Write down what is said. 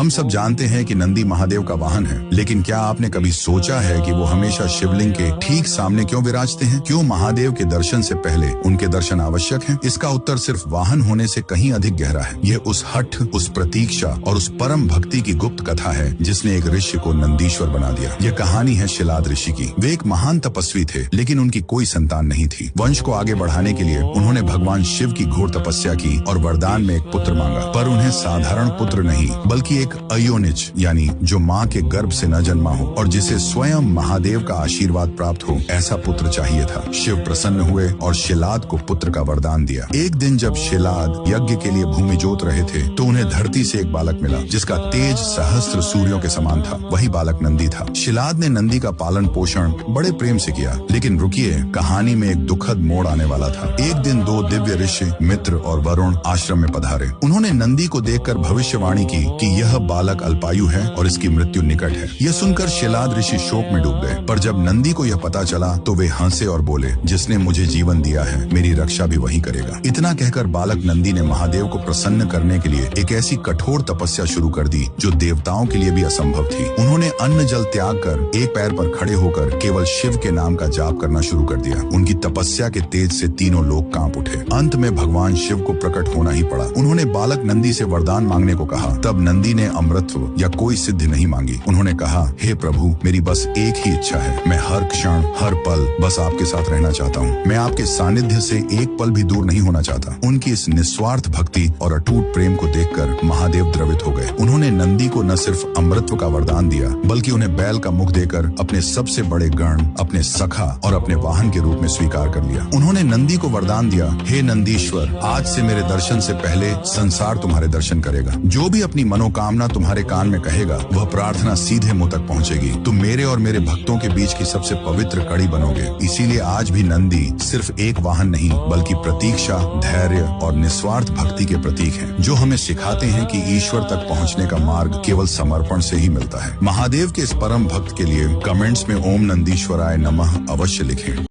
हम सब जानते हैं कि नंदी महादेव का वाहन है, लेकिन क्या आपने कभी सोचा है कि वो हमेशा शिवलिंग के ठीक सामने क्यों विराजते हैं? क्यों महादेव के दर्शन से पहले उनके दर्शन आवश्यक हैं? इसका उत्तर सिर्फ वाहन होने से कहीं अधिक गहरा है। यह उस हठ, उस प्रतीक्षा और उस परम भक्ति की गुप्त कथा है जिसने एक ऋषि को नंदीश्वर बना दिया। यह कहानी है शिलाद ऋषि की। वे एक महान तपस्वी थे, लेकिन उनकी कोई संतान नहीं थी। वंश को आगे बढ़ाने के लिए उन्होंने भगवान शिव की घोर तपस्या की और वरदान में एक पुत्र मांगा, पर उन्हें साधारण पुत्र नहीं बल्कि एक अयोनिज यानी जो माँ के गर्भ से न जन्मा हो और जिसे स्वयं महादेव का आशीर्वाद प्राप्त हो, ऐसा पुत्र चाहिए था। शिव प्रसन्न हुए और शिलाद को पुत्र का वरदान दिया। एक दिन जब शिलाद यज्ञ के लिए भूमि जोत रहे थे तो उन्हें धरती से एक बालक मिला जिसका तेज सहस्त्र सूर्यों के समान था। वही बालक नंदी था। शिलाद ने नंदी का पालन पोषण बड़े प्रेम से किया, लेकिन रुकिए, कहानी में एक दुखद मोड़ आने वाला था। एक दिन दो दिव्य ऋषि मित्र और वरुण आश्रम में पधारे। उन्होंने नंदी को देखकर भविष्यवाणी की कि यह बालक अल्पायु है और इसकी मृत्यु निकट है। यह सुनकर शिलाद ऋषि शोक में डूब गए, पर जब नंदी को यह पता चला तो वे हंसे और बोले, जिसने मुझे जीवन दिया है मेरी रक्षा भी वही करेगा। इतना कहकर बालक नंदी ने महादेव को प्रसन्न करने के लिए एक ऐसी कठोर तपस्या शुरू कर दी जो देवताओं के लिए भी असंभव थी। उन्होंने अन्न जल त्याग कर एक पैर पर खड़े होकर केवल शिव के नाम का जाप करना शुरू कर दिया। उनकी तपस्या के तेज से तीनों लोग कांप उठे। अंत में भगवान शिव को प्रकट होना ही पड़ा। उन्होंने बालक नंदी से वरदान मांगने को कहा। तब नंदी ने अमृतत्व या कोई सिद्धि नहीं मांगी। उन्होंने कहा, हे प्रभु, मेरी बस एक ही इच्छा है। मैं हर क्षण हर पल बस आपके साथ रहना चाहता हूँ। मैं आपके सानिध्य से एक पल भी दूर नहीं होना चाहता। उनकी इस निस्वार्थ भक्ति और अटूट प्रेम को देखकर महादेव द्रवित हो गए। उन्होंने नंदी को न सिर्फ अमृतत्व का वरदान दिया बल्कि उन्हें बैल का मुख देकर अपने सबसे बड़े गण, अपने सखा और अपने वाहन के रूप में स्वीकार कर लिया। उन्होंने नंदी को वरदान दिया, हे नंदीश्वर, आज से मेरे दर्शन से पहले संसार तुम्हारे दर्शन करेगा। जो भी अपनी मनोकामना तुम्हारे कान में कहेगा वह प्रार्थना सीधे मुंह तक पहुंचेगी। तुम मेरे और मेरे भक्तों के बीच की सबसे पवित्र कड़ी बनोगे। इसीलिए आज भी नंदी सिर्फ एक वाहन नहीं बल्कि प्रतीक्षा, धैर्य और निस्वार्थ भक्ति के प्रतीक हैं, जो हमें सिखाते हैं कि ईश्वर तक पहुंचने का मार्ग केवल समर्पण से ही मिलता है। महादेव के इस परम भक्त के लिए कमेंट्स में ओम नंदीश्वराय नमः अवश्य लिखें।